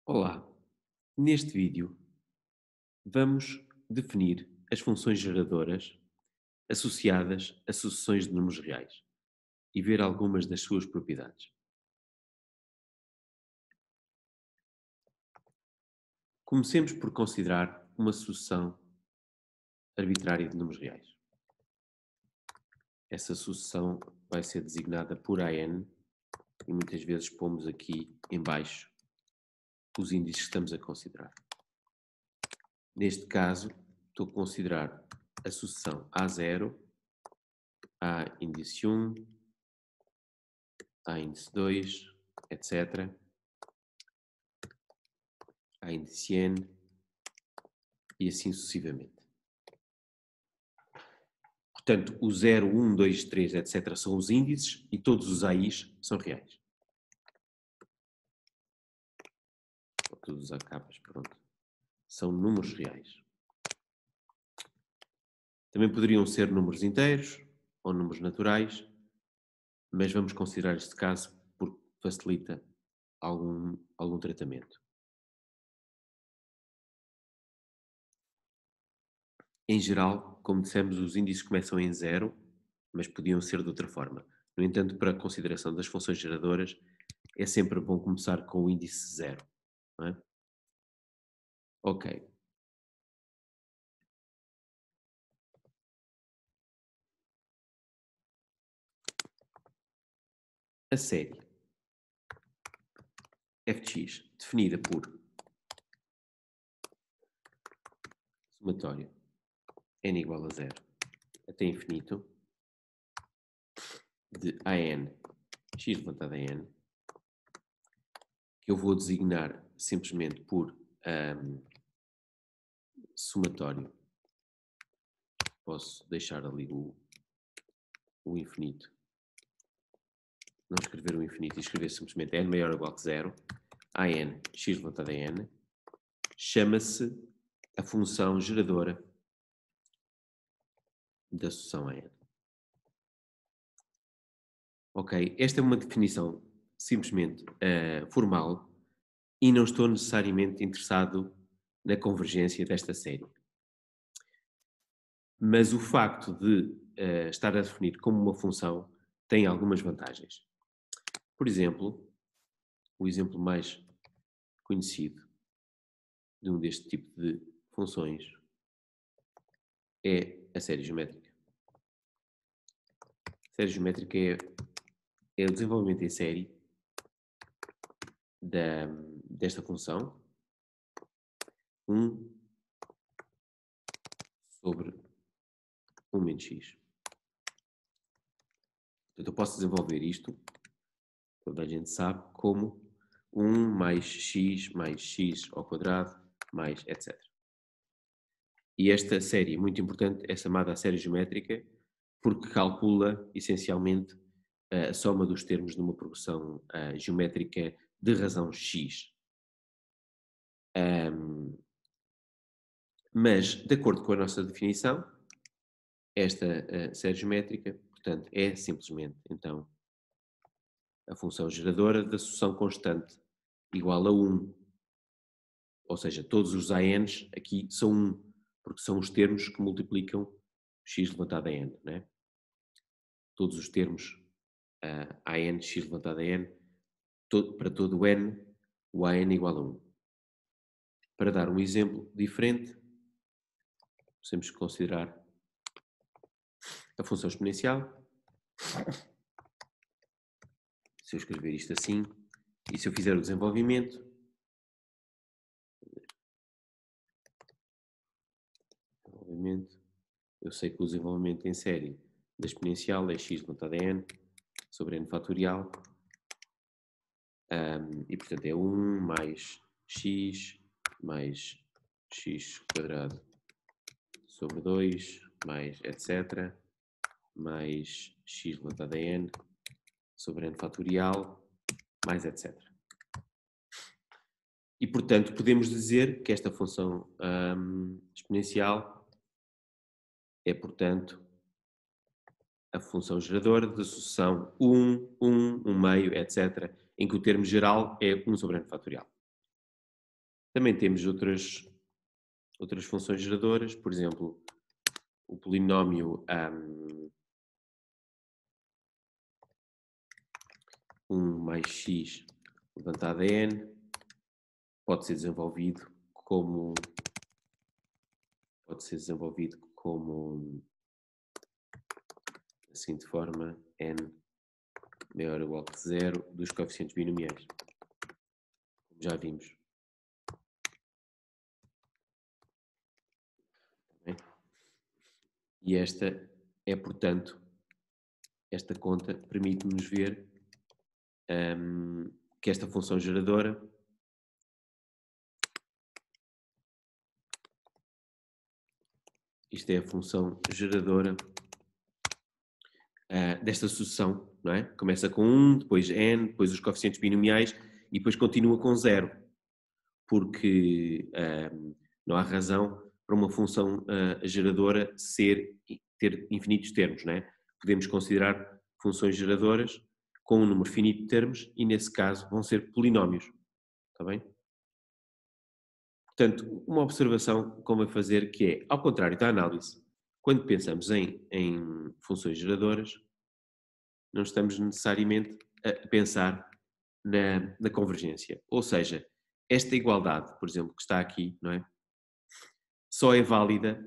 Olá, neste vídeo vamos definir as funções geradoras associadas a sucessões de números reais e ver algumas das suas propriedades. Comecemos por considerar uma sucessão arbitrária de números reais. Essa sucessão vai ser designada por AN e muitas vezes pomos aqui em baixo os índices que estamos a considerar. Neste caso, estou a considerar a sucessão A0, A índice 1, A índice 2, etc. A índice N e assim sucessivamente. Portanto, o 0, 1, 2, 3, etc. são os índices e todos os AIs são reais. Ou todos os AKs, pronto. São números reais. Também poderiam ser números inteiros ou números naturais, mas vamos considerar este caso porque facilita algum tratamento. Em geral, como dissemos, os índices começam em 0, mas podiam ser de outra forma. No entanto, para a consideração das funções geradoras, é sempre bom começar com o índice 0. Não é? Ok. A série f de x, definida por somatório n igual a 0 até infinito de an x levantado a n, que eu vou designar simplesmente por somatório. Posso deixar ali o infinito. Não escrever o infinito e escrever simplesmente n maior ou igual que 0, an x levantado a n, chama-se a função geradora da sucessão a n. Ok, esta é uma definição simplesmente formal e não estou necessariamente interessado na convergência desta série. Mas o facto de estar a definir como uma função tem algumas vantagens. Por exemplo, o exemplo mais conhecido de um deste tipo de funções é a série geométrica. A série geométrica é o desenvolvimento em série desta função 1 sobre 1 menos x. Portanto, eu posso desenvolver isto, toda a gente sabe, como 1 mais x ao quadrado, mais etc. E esta série, muito importante, é chamada a série geométrica porque calcula, essencialmente, a soma dos termos de uma progressão geométrica de razão x. Mas, de acordo com a nossa definição, esta série geométrica, portanto, é simplesmente, então, a função geradora da sucessão constante igual a 1. Ou seja, todos os ANs aqui são 1, porque são os termos que multiplicam x levantado a n. Né? Todos os termos AN, x levantado a n, para todo o n, o AN igual a 1. Para dar um exemplo diferente, podemos considerar a função exponencial. Se eu escrever isto assim, e se eu fizer o desenvolvimento, eu sei que o desenvolvimento em série da exponencial é x levantado a n sobre n fatorial, e portanto é 1 mais x quadrado sobre 2 mais etc mais x levantado a n sobre n fatorial mais etc. E portanto podemos dizer que esta função exponencial é portanto a função geradora da sucessão 1, 1, 1 meio, etc., em que o termo geral é 1 sobre n fatorial. Também temos outras funções geradoras, por exemplo, o polinómio 1 mais x elevado a n pode ser desenvolvido como da seguinte forma: n maior ou igual que zero dos coeficientes binomiais, como já vimos. Bem? E esta é, portanto, esta conta permite-nos ver que esta função geradora isto é a função geradora desta sucessão, não é? Começa com 1, depois n, depois os coeficientes binomiais e depois continua com 0, porque não há razão para uma função geradora ter infinitos termos, não é? Podemos considerar funções geradoras com um número finito de termos e, nesse caso, vão ser polinómios, está bem? Portanto, uma observação como a fazer que é, ao contrário da análise, quando pensamos em funções geradoras, não estamos necessariamente a pensar na convergência. Ou seja, esta igualdade, por exemplo, que está aqui, não é? Só é válida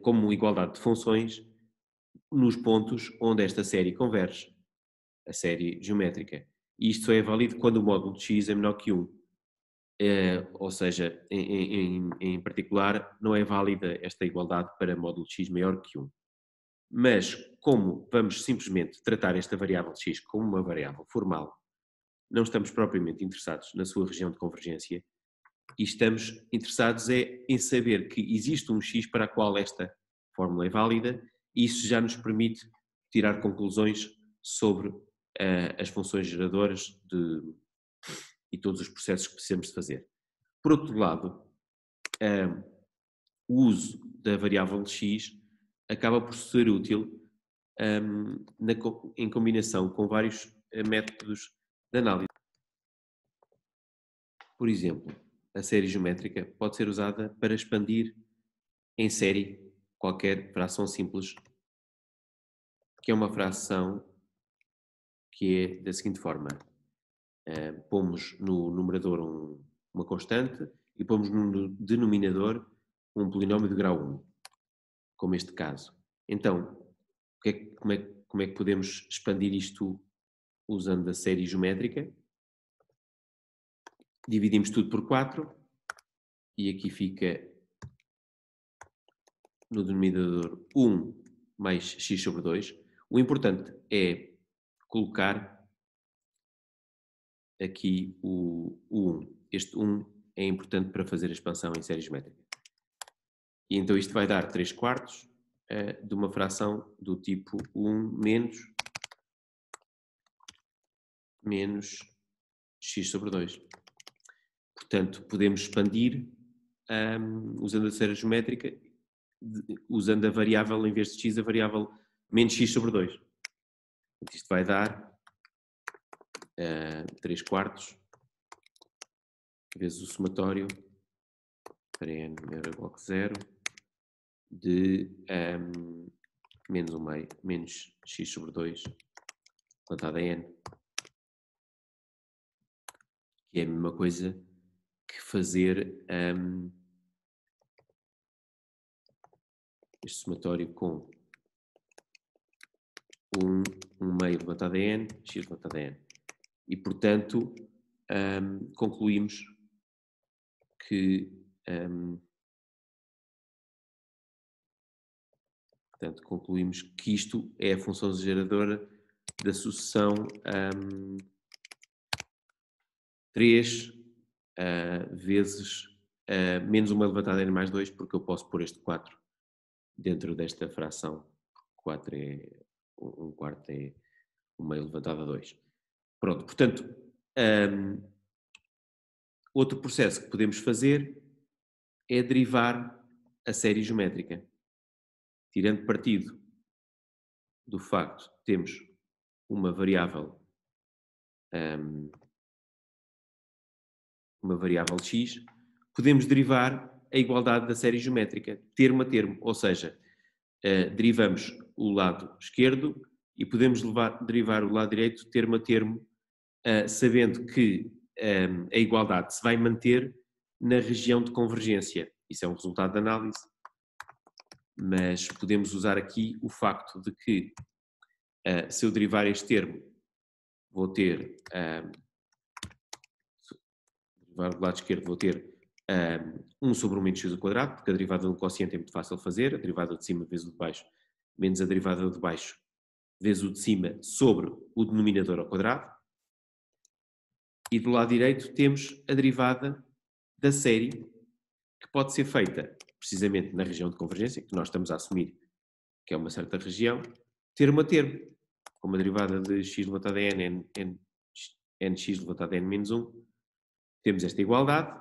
como igualdade de funções nos pontos onde esta série converge, a série geométrica. E isto só é válido quando o módulo de x é menor que 1. Ou seja, em particular, não é válida esta igualdade para módulo de x maior que 1. Mas, como vamos simplesmente tratar esta variável de x como uma variável formal, não estamos propriamente interessados na sua região de convergência e estamos interessados em saber que existe um x para a qual esta fórmula é válida e isso já nos permite tirar conclusões sobre as funções geradoras e todos os processos que precisamos de fazer. Por outro lado, o uso da variável de x acaba por ser útil em combinação com vários métodos de análise. Por exemplo, a série geométrica pode ser usada para expandir em série qualquer fração simples, que é uma fração que é da seguinte forma: pomos no numerador uma constante e pomos no denominador um polinómio de grau 1, como este caso. Então, como é que podemos expandir isto usando a série geométrica? Dividimos tudo por 4 e aqui fica no denominador 1 mais x sobre 2. O importante é colocar aqui o 1. Este 1 é importante para fazer a expansão em série geométrica. E então isto vai dar 3 quartos de uma fração do tipo 1 menos x sobre 2. Portanto, podemos expandir usando a série geométrica, usando a variável, em vez de x, a variável menos x sobre 2. Isto vai dar 3 quartos vezes o somatório para n maior ou igual que 0 de menos 1 meio, menos x sobre 2 elevado a n, que é a mesma coisa que fazer este somatório com 1 meio elevado a n, x elevado a n. E, portanto, concluímos que isto é a função geradora da sucessão 3 vezes menos 1 elevado a n mais 2, porque eu posso pôr este 4 dentro desta fração. 4 é 1 quarto é 1 meio elevado a 2. Pronto, portanto, outro processo que podemos fazer é derivar a série geométrica, tirando partido do facto de termos uma variável uma variável x, podemos derivar a igualdade da série geométrica, termo a termo, ou seja, derivamos o lado esquerdo e podemos derivar o lado direito termo a termo, sabendo que a igualdade se vai manter na região de convergência. Isso é um resultado de análise, mas podemos usar aqui o facto de que se eu derivar este termo, vou ter, do lado esquerdo vou ter 1 sobre 1 menos x ao quadrado, porque a derivada do quociente é muito fácil de fazer, a derivada de cima vezes o de baixo, menos a derivada de baixo vezes o de cima sobre o denominador ao quadrado. E do lado direito temos a derivada da série, que pode ser feita precisamente na região de convergência, que nós estamos a assumir que é uma certa região, termo a termo, como a derivada de x elevado a n, nx elevado a n menos 1, temos esta igualdade,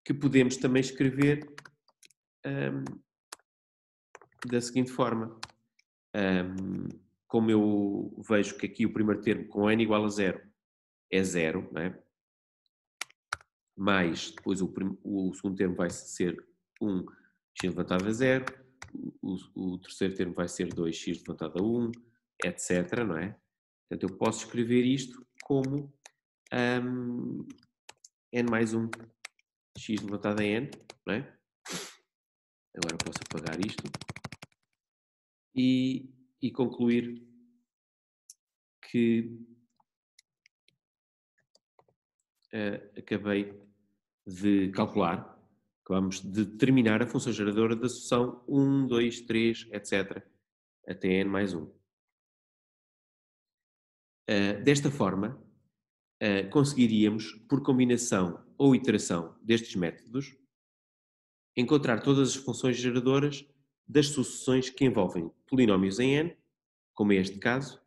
que podemos também escrever da seguinte forma. Como eu vejo que aqui o primeiro termo com n igual a 0 é 0, não é? Mais depois o segundo termo vai ser 1 x levantado a 0, o terceiro termo vai ser 2x levantado a 1, etc, não é? Portanto, eu posso escrever isto como n mais 1 x levantado a n, não é? Agora posso apagar isto e concluir que acabei de calcular, acabamos de determinar a função geradora da sucessão 1, 2, 3, etc, até n mais 1. Desta forma, conseguiríamos, por combinação ou iteração destes métodos, encontrar todas as funções geradoras das sucessões que envolvem polinómios em n, como é este caso,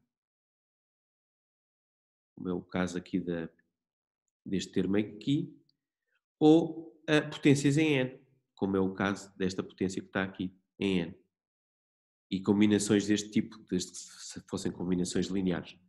como é o caso aqui deste termo aqui, ou potências em n, como é o caso desta potência que está aqui em n. E combinações deste tipo, desde que fossem combinações lineares.